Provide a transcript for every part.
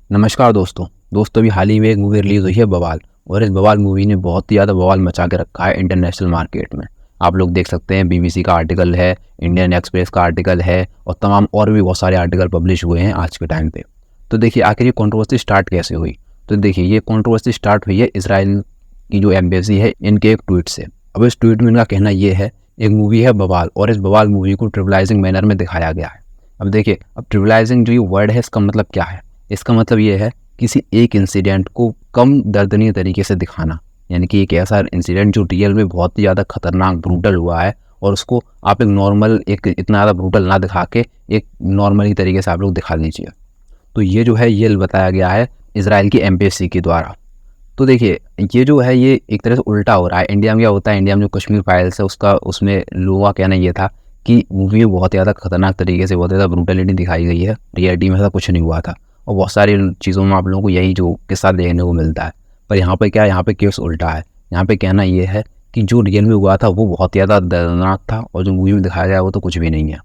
नमस्कार दोस्तों अभी हाल ही में एक मूवी रिलीज़ हुई है बवाल। और इस बवाल मूवी ने बहुत ही ज़्यादा बवाल मचा के रखा है इंटरनेशनल मार्केट में। आप लोग देख सकते हैं बीबीसी का आर्टिकल है, इंडियन एक्सप्रेस का आर्टिकल है और तमाम और भी बहुत सारे आर्टिकल पब्लिश हुए हैं आज के टाइम पे। तो देखिए आखिर ये कंट्रोवर्सी स्टार्ट कैसे हुई। तो देखिए ये कंट्रोवर्सी स्टार्ट हुई है इसराइल की जो एम्बेसी है इनके एक ट्वीट से। अब इस ट्वीट में इनका कहना ये है, एक मूवी है बवाल और इस बवाल मूवी को ट्रिविलाइजिंग मैनर में दिखाया गया है। अब देखिए अब ट्रिविलाइजिंग जो ये वर्ड है इसका मतलब क्या है। इसका मतलब ये है किसी एक इंसिडेंट को कम दर्दनीय तरीके से दिखाना, यानी कि एक ऐसा इंसिडेंट जो रियल में बहुत ही ज़्यादा खतरनाक ब्रूटल हुआ है और उसको आप एक नॉर्मल एक इतना ज़्यादा ब्रूटल ना दिखा के एक नॉर्मली तरीके से आप लोग दिखा दीजिए। तो ये जो है ये बताया गया है इजराइल की एम्बेसी के द्वारा। तो देखिए ये जो है ये एक तरह से उल्टा हो रहा है। इंडिया में क्या होता है, इंडिया में जो कश्मीर फाइल्स है उसका उसमें लोगों का कहना ये था कि मूवी में बहुत ज़्यादा खतरनाक तरीके से बहुत ज़्यादा ब्रूटलिटी दिखाई गई है, रियलिटी में ऐसा कुछ नहीं हुआ था। और बहुत सारी चीज़ों में आप लोगों को यही जो किस्सा देखने को मिलता है। पर यहाँ पे क्या है, यहाँ पे केस उल्टा है। यहाँ पे कहना ये है कि जो रियल में हुआ था वो बहुत ज़्यादा दर्दनाक था और जो मूवी में दिखाया गया वो तो कुछ भी नहीं है।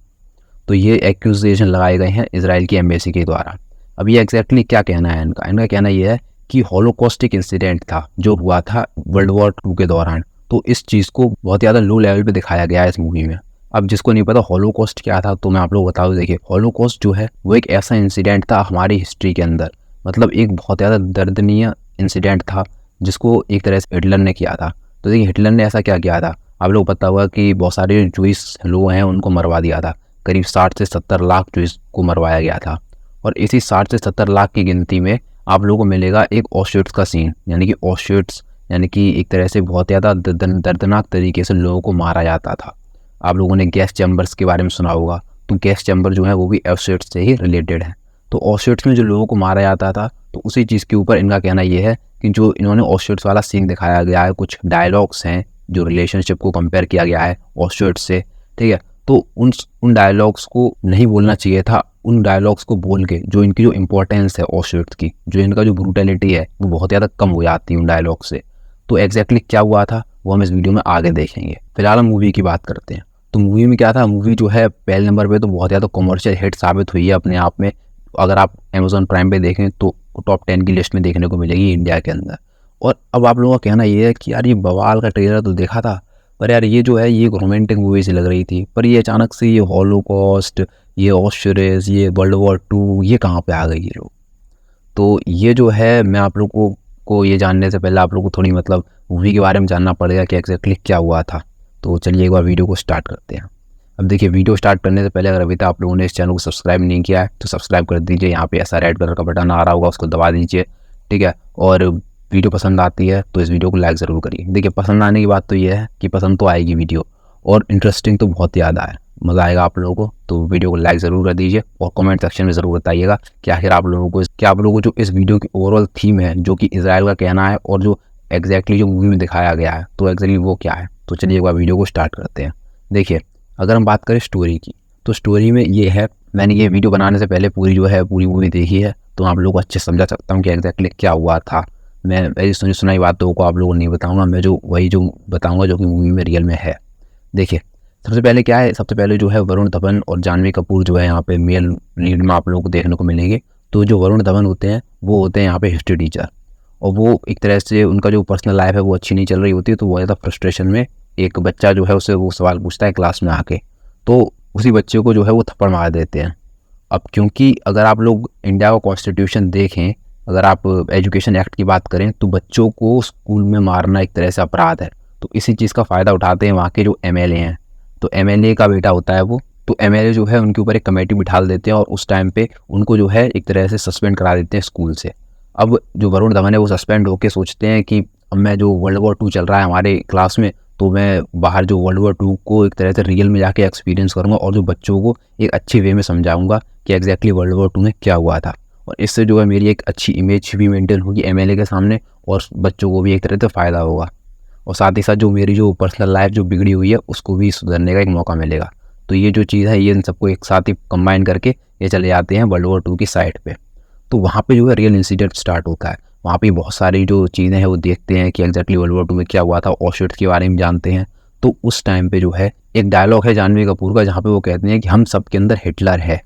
तो ये एक्यूजेशन लगाए गए हैं इसराइल की एम्बेसी के द्वारा। अब ये एग्जैक्टली क्या कहना है इनका कहना ये है कि हॉलोकॉस्टिक इंसिडेंट था जो हुआ था वर्ल्ड वॉर 2 के दौरान। तो इस चीज़ को बहुत ज़्यादा लो लेवल पे दिखाया गया है इस मूवी में। अब जिसको नहीं पता हॉलोकॉस्ट क्या था तो मैं आप लोग बता दूं। देखिए हॉलोकॉस्ट जो है वो एक ऐसा इंसिडेंट था हमारी हिस्ट्री के अंदर, मतलब एक बहुत ज़्यादा दर्दनीय इंसिडेंट था जिसको एक तरह से हिटलर ने किया था। तो देखिए हिटलर ने ऐसा क्या किया था, आप लोग पता हुआ कि बहुत सारे जूइस लोग हैं उनको मरवा दिया था। करीब 60 से 70 लाख जूइस को मरवाया गया था। और इसी 60 से 70 लाख की गिनती में आप लोगों को मिलेगा एक ऑशविट्ज़ का सीन, यानी कि ऑशविट्ज़ यानी कि एक तरह से बहुत ज़्यादा दर्दनाक तरीके से लोगों को मारा जाता था। आप लोगों ने गैस चैम्बर्स के बारे में सुना होगा, तो गैस चैम्बर जो है वो भी ऑशविट्ज़ से ही रिलेटेड है। तो ऑशविट्ज़ में जो लोगों को मारा जाता था तो उसी चीज़ के ऊपर इनका कहना ये है कि जो इन्होंने ऑशविट्ज़ वाला सीन दिखाया गया है, कुछ डायलॉग्स हैं जो रिलेशनशिप को कंपेयर किया गया है ऑशविट्ज़ से, ठीक है। तो उन डायलॉग्स को नहीं बोलना चाहिए था। उन डायलॉग्स को बोल के जो इनकी जो इम्पोर्टेंस है ऑशविट्ज़ की, जो इनका जो ब्रूटलिटी है वो बहुत ज़्यादा कम हो जाती है उन डायलॉग से। तो एग्जैक्टली क्या हुआ था वो हम इस वीडियो में आगे देखेंगे। फिलहाल हम मूवी की बात करते हैं। तो मूवी में क्या था, मूवी जो है पहले नंबर पे तो बहुत ज़्यादा कमर्शियल हिट साबित हुई है अपने आप में। अगर आप अमेजोन प्राइम पे देखें तो टॉप 10 की लिस्ट में देखने को मिलेगी इंडिया के अंदर। और अब आप लोगों का कहना ये है कि यार ये बवाल का ट्रेलर तो देखा था, पर यार ये जो है ये एक रोमांटिक मूवी सी लग रही थी, पर ये अचानक से ये हॉलोकॉस्ट, ये ऑशविट्ज़, ये वर्ल्ड वॉर 2 ये कहाँ पे आ गई ये लोग। तो ये जो है मैं आप लोगों को ये जानने से पहले आप लोगों को थोड़ी मतलब मूवी के बारे में जानना पड़ेगा कि एग्जैक्टली क्या हुआ था। तो चलिए एक बार वीडियो को स्टार्ट करते हैं। अब देखिए वीडियो स्टार्ट करने से पहले अगर अभी तक आप लोगों ने इस चैनल को सब्सक्राइब नहीं किया है तो सब्सक्राइब कर दीजिए। यहाँ पे ऐसा रेड कलर का बटन आ रहा होगा उसको दबा दीजिए, ठीक है। और वीडियो पसंद आती है तो इस वीडियो को लाइक ज़रूर करिए। देखिए पसंद आने की बात तो ये है कि पसंद तो आएगी वीडियो, और इंटरेस्टिंग तो बहुत ज़्यादा है, मज़ा आएगा आप लोगों को। तो वीडियो को लाइक ज़रूर कर दीजिए और कमेंट सेक्शन में ज़रूर बताइएगा कि आखिर आप लोगों को जो इस वीडियो की ओवरऑल थीम है जो कि इजराइल का कहना है और जो एग्जैक्टली जो मूवी में दिखाया गया है तो एग्जैक्टली वो क्या है। तो चलिए एक बार वीडियो को स्टार्ट करते हैं। देखिए अगर हम बात करें स्टोरी की तो स्टोरी में ये है, मैंने ये वीडियो बनाने से पहले पूरी मूवी देखी है तो आप लोगों को अच्छे समझा सकता हूँ कि एग्जैक्टली क्या हुआ था। मैं मेरी सुनाई बातों को आप लोगों को नहीं बताऊँगा, मैं वही बताऊँगा जो कि मूवी में रियल में है। देखिए सबसे पहले क्या है, सबसे पहले जो है वरुण धवन और जानवी कपूर जो है यहाँ पे मेल लीड में आप लोगों को देखने को मिलेंगे। तो जो वरुण धवन होते हैं वो होते हैं यहाँ पे हिस्ट्री टीचर, और वो एक तरह से उनका जो पर्सनल लाइफ है वो अच्छी नहीं चल रही होती है। तो वो ज़्यादा फ्रस्ट्रेशन में एक बच्चा जो है उससे वो सवाल पूछता है क्लास में आके, तो उसी बच्चे को जो है वो थप्पड़ मार देते हैं। अब क्योंकि अगर आप लोग इंडिया का कॉन्स्टिट्यूशन देखें, अगर आप एजुकेशन एक्ट की बात करें तो बच्चों को स्कूल में मारना एक तरह से अपराध है। तो इसी चीज़ का फ़ायदा उठाते हैं वहाँ के जो एमएलए हैं। तो एमएलए का बेटा होता है वो, तो एमएलए जो है उनके ऊपर एक कमेटी बिठा देते हैं और उस टाइम पे उनको जो है एक तरह से सस्पेंड करा देते हैं स्कूल से। अब जो वरुण धवन है वो सस्पेंड होकर सोचते हैं कि अब मैं जो वर्ल्ड वॉर 2 चल रहा है हमारे क्लास में, तो मैं बाहर जो वर्ल्ड वॉर 2 को एक तरह से रियल में जाके एक्सपीरियंस करूँगा और जो बच्चों को एक अच्छी वे में समझाऊँगा कि एग्जैक्टली वर्ल्ड वॉर 2 में क्या हुआ था। और इससे जो है मेरी एक अच्छी इमेज भी मेंटेन होगी एमएलए के सामने और बच्चों को भी एक तरह से फ़ायदा होगा, और साथ ही साथ जो मेरी जो पर्सनल लाइफ जो बिगड़ी हुई है उसको भी सुधरने का एक मौका मिलेगा। तो ये जो चीज़ है ये इन सबको एक साथ ही कंबाइन करके ये चले जाते हैं वर्ल्ड वॉर 2 की साइड पे। तो वहाँ पे जो है रियल इंसिडेंट स्टार्ट होता है। वहाँ पे बहुत सारी जो चीज़ें हैं वो देखते हैं कि एग्जैक्टली वर्ल्ड वॉर 2 में क्या हुआ था, ऑशविट्ज़ के बारे में जानते हैं। तो उस टाइम पे जो है एक डायलॉग है जानवी कपूर का जहाँ पे वो कहते हैं कि हम सब के अंदर हिटलर है,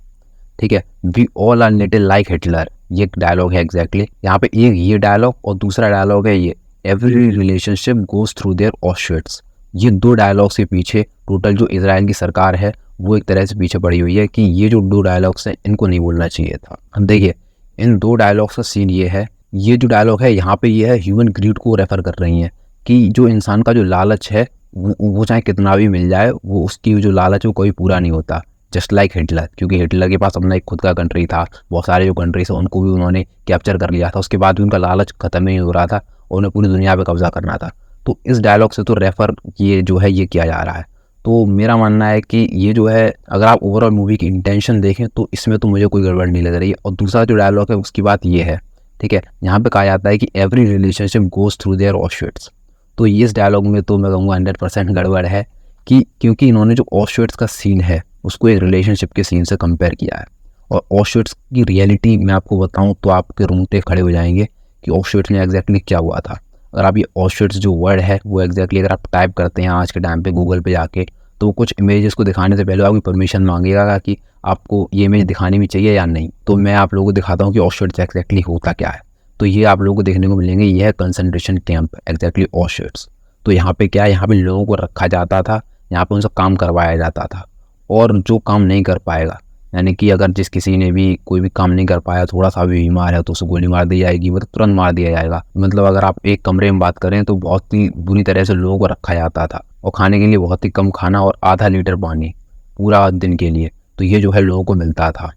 ठीक है, we all are little like Hitler. ये एक डायलॉग है एग्जैक्टली यहाँ पे, एक ये डायलॉग और दूसरा डायलॉग है ये, every relationship goes through their ऑशर्ट्स। ये दो डायलॉग्स के पीछे टोटल जो इजराइल की सरकार है वो एक तरह से पीछे पड़ी हुई है कि ये जो दो डायलॉग्स हैं इनको नहीं बोलना चाहिए था। अब देखिए इन दो डायलॉग्स का सीन ये है, ये जो डायलॉग है यहाँ पे ये है ह्यूमन ग्रीड को रेफर कर रही हैं कि जो इंसान का जो लालच है वो चाहे कितना भी मिल जाए, वो उसकी जो लालच है वो कोई पूरा नहीं होता। जस्ट लाइक हिटलर, क्योंकि हिटलर के पास अपना एक खुद का कंट्री था, बहुत सारे जो कंट्रीज हैं उनको भी उन्होंने कैप्चर कर लिया था, उसके बाद भी उनका लालच खत्म नहीं हो रहा था और उन्हें पूरी दुनिया पे कब्जा करना था। तो इस डायलॉग से तो रेफर ये जो है ये किया जा रहा है। तो मेरा मानना है कि ये जो है अगर आप ओवरऑल मूवी की इंटेंशन देखें तो इसमें तो मुझे कोई गड़बड़ नहीं लग रही है। और दूसरा जो डायलॉग है उसकी बात ये है, ठीक है, यहाँ पे कहा जाता है कि every relationship goes through their ऑशर्ट्स। तो ये इस डायलॉग में तो मैं कहूँगा 100% गड़बड़ है कि क्योंकि इन्होंने जो ऑशर्ट्स का सीन है उसको एक रिलेशनशिप के सीन से कंपेयर किया है। और ऑशर्ट्स की रियलिटी मैं आपको बताऊँ तो आपके रोंगटे खड़े हो जाएंगे कि ऑशर्ट्स में एग्जैक्टली क्या हुआ था। अगर आप ये ऑशर्ट्स जो वर्ड है वो एग्जैक्टली अगर आप टाइप करते हैं आज के टाइम पे गूगल पे जाके, तो कुछ इमेजेस को दिखाने से पहले आपकी परमिशन मांगेगा कि आपको ये इमेज दिखानी भी चाहिए या नहीं। तो मैं आप लोगों को दिखाता हूँ कि ऑशर्ट्स एग्जैक्टली होता क्या है। तो ये आप लोगों को देखने को मिलेंगे, ये है कंसंट्रेशन कैंप एग्जैक्टली ऑशर्ट्स। तो यहाँ पे क्या है, यहाँ पे लोगों को रखा जाता था, यहाँ पे उनसे काम करवाया जाता था। और जो काम नहीं कर पाएगा, यानी कि अगर जिस किसी ने भी कोई भी काम नहीं कर पाया, थोड़ा सा भी बीमार है तो उसे गोली मार दी जाएगी, मतलब तुरंत मार दिया जाएगा। मतलब अगर आप एक कमरे में बात करें तो बहुत ही बुरी तरह से लोगों को रखा जाता था और खाने के लिए बहुत ही कम खाना और आधा लीटर पानी पूरा दिन के लिए, तो ये जो है लोगों को मिलता था।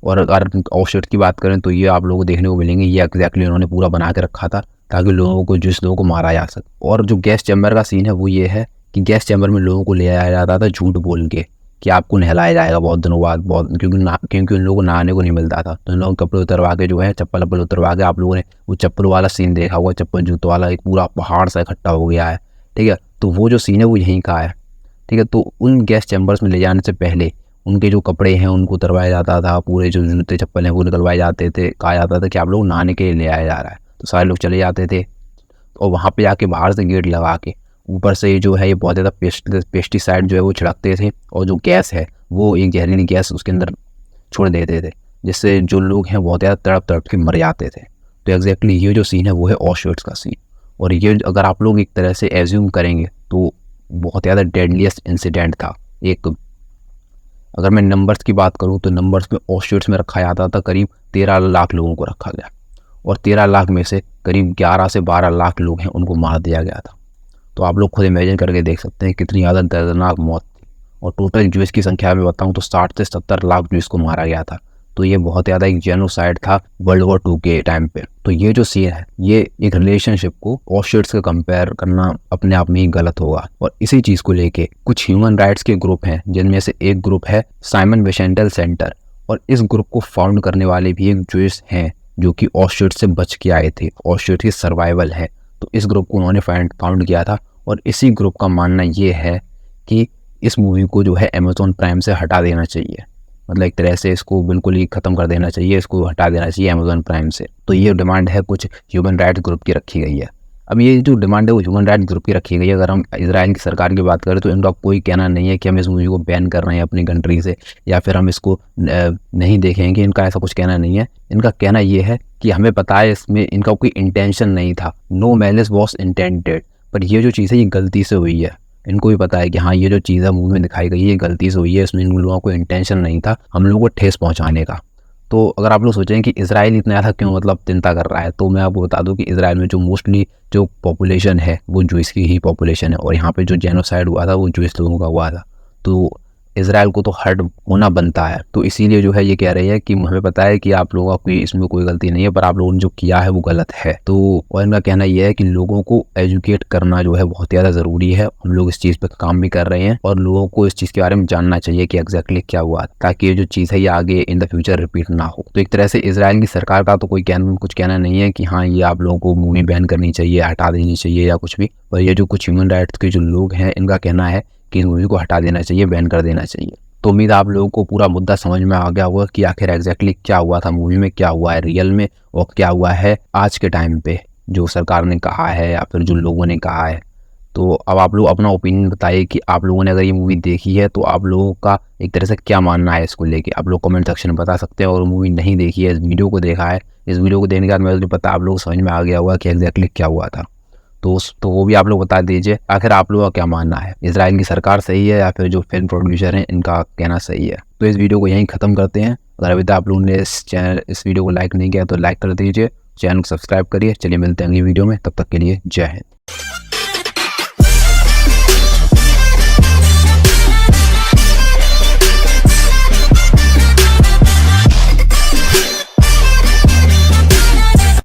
और अगर ऑफसेट की बात करें तो ये आप लोगों को देखने को मिलेंगे, ये एग्जैक्टली उन्होंने पूरा बना के रखा था ताकि लोगों को जिस लोगों को मारा जा सके। और जो गैस चैम्बर का सीन है वो ये है कि गैस चैम्बर में लोगों को ले आया जाता था झूठ बोल के कि आपको नहलाया जाएगा बहुत दिनों बाद, बहुत क्योंकि उन लोगों को नहाने को नहीं मिलता था। तो इन लोगों कपड़े उतरवा के जो है चप्पल उतरवा के, आप लोगों ने वो चप्पल वाला सीन देखा होगा, चप्पल जूतों वाला एक पूरा पहाड़ सा इकट्ठा हो गया है, ठीक है। तो वो जो सीन है वो यहीं का है, ठीक है। तो उन गैस चैम्बर्स में ले जाने से पहले उनके जो कपड़े हैं उनको उतरवाया जाता था, पूरे जो जूते चप्पल हैं वो निकलवाए जाते थे, कहा जाता था कि आप लोग नहाने के लिए ले आया जा रहा है। तो सारे लोग चले जाते थे और वहाँ पे जाके बाहर से गेट लगा के ऊपर से जो है ये बहुत ज़्यादा पेस्टिसाइड जो है वो छिड़कते थे और जो गैस है वो एक जहरीली गैस उसके अंदर छोड़ देते थे, जिससे जो लोग हैं बहुत ज़्यादा तड़प के मर जाते थे। तो एग्जैक्टली ये जो सीन है वो है ऑशर्ट्स का सीन। और ये अगर आप लोग एक तरह से एज्यूम करेंगे तो बहुत ज़्यादा डेडलीस्ट इंसिडेंट था एक। अगर मैं नंबर्स की बात करूं तो नंबर्स में ऑशर्ट्स में रखा जाता था करीब 13 लाख लोगों को रखा गया और 13 लाख में से करीब 11 से 12 लाख लोग हैं उनको मार दिया गया था। तो आप लोग खुद इमेजिन करके देख सकते हैं कितनी ज़्यादा दर्दनाक मौत थी। और टोटल ज्यूस की संख्या में बताऊं तो 60 से 70 लाख ज्यूस को मारा गया था। तो ये बहुत ज़्यादा एक जेनोसाइड था वर्ल्ड वॉर 2 के टाइम पे। तो ये जो सीन है ये एक रिलेशनशिप को ऑशर्ट्स से कंपेयर करना अपने आप में ही गलत होगा। और इसी चीज़ को लेके कुछ ह्यूमन राइट्स के ग्रुप हैं, जिनमें से एक ग्रुप है साइमन विसेंटेल सेंटर, और इस ग्रुप को फाउंड करने वाले भी एक ज्यूस हैं जो कि ऑशर्ट्स से बच के आए थे, ऑशर्ट्स की सर्वाइवल है। तो इस ग्रुप को उन्होंने फाउंड किया था और इसी ग्रुप का मानना ये है कि इस मूवी को जो है अमेज़न प्राइम से हटा देना चाहिए, मतलब एक तरह से इसको बिल्कुल ही ख़त्म कर देना चाहिए, इसको हटा देना चाहिए अमेज़न प्राइम से। तो ये डिमांड है कुछ ह्यूमन राइट्स ग्रुप की रखी गई है। अब ये जो डिमांड है वो ह्यूमन राइट्स ग्रुप की रखी गई है। अगर हम इजराइल की सरकार की बात करें तो इनका कोई कहना नहीं है कि हम इस मूवी को बैन कर रहे हैं अपनी कंट्री से या फिर हम इसको नहीं देखेंगे, इनका ऐसा कुछ कहना नहीं है। इनका कहना ये है कि हमें पता है इसमें इनका कोई इंटेंशन नहीं था, नो मैलिस वॉज इंटेंडेड, पर ये जो चीज़ है ये गलती से हुई है। इनको भी पता है कि हाँ ये जो चीज़ है मूवी में दिखाई गई है ये गलती से हुई है, इसमें इन लोगों को इंटेंशन नहीं था हम लोगों को ठेस पहुंचाने का। तो अगर आप लोग सोचें कि इजराइल इतना ज़्यादा क्यों मतलब चिंता कर रहा है, तो मैं आपको बता दूं कि इजराइल में जो मोस्टली जो पॉपुलेशन है वो जूइस की ही पॉपुलेशन है और यहाँ पे जो जेनोसाइड हुआ था वो जूइस लोगों का हुआ था। तो इजराइल को तो हर्ट होना बनता है। तो इसीलिए जो है ये कह रही है कि हमें पता है कि आप लोगों का इसमें कोई गलती नहीं है, पर आप लोगों ने जो किया है वो गलत है। तो और इनका कहना यह है कि लोगों को एजुकेट करना जो है बहुत ज़्यादा ज़रूरी है। हम लोग इस चीज़ पर काम भी कर रहे हैं और लोगों को इस चीज़ के बारे में जानना चाहिए कि एग्जैक्टली क्या हुआ, ताकि ये जो चीज़ है ये आगे इन द फ्यूचर रिपीट ना हो। तो एक तरह से इजराइल की सरकार का तो कोई कुछ कहना नहीं है कि हाँ ये आप लोगों को मूवी बैन करनी चाहिए, हटा देनी चाहिए या कुछ भी। पर ये जो कुछ ह्यूमन राइट्स के जो लोग हैं इनका कहना है कि इस मूवी को हटा देना चाहिए, बैन कर देना चाहिए। तो उम्मीद आप लोगों को पूरा मुद्दा समझ में आ गया होगा कि आखिर एग्जैक्टली क्या हुआ था मूवी में, क्या हुआ है रियल में और क्या हुआ है आज के टाइम पे जो सरकार ने कहा है या फिर जो लोगों ने कहा है। तो अब आप लोग अपना ओपिनियन बताइए कि आप लोगों ने अगर ये मूवी देखी है तो आप लोगों का एक तरह से क्या मानना है इसको लेके। आप लोग कमेंट सेक्शन में बता सकते हैं। और मूवी नहीं देखी है, इस वीडियो को देखा है, इस वीडियो को देखने के बाद मुझे पता आप लोग समझ में आ गया होगा कि एग्जैक्टली क्या हुआ था। तो वो भी आप लोग बता दीजिए। आखिर आप लोगों का क्या मानना है, इजराइल की सरकार सही है या फिर जो फिल्म प्रोड्यूसर हैं इनका कहना सही है। तो इस वीडियो को यहीं ख़त्म करते हैं। अगर अभी तक आप लोगों ने इस वीडियो को लाइक नहीं किया तो लाइक कर दीजिए, चैनल को सब्सक्राइब करिए। चलिए मिलते हैं अगली वीडियो में, तब तक के लिए जय हिंद।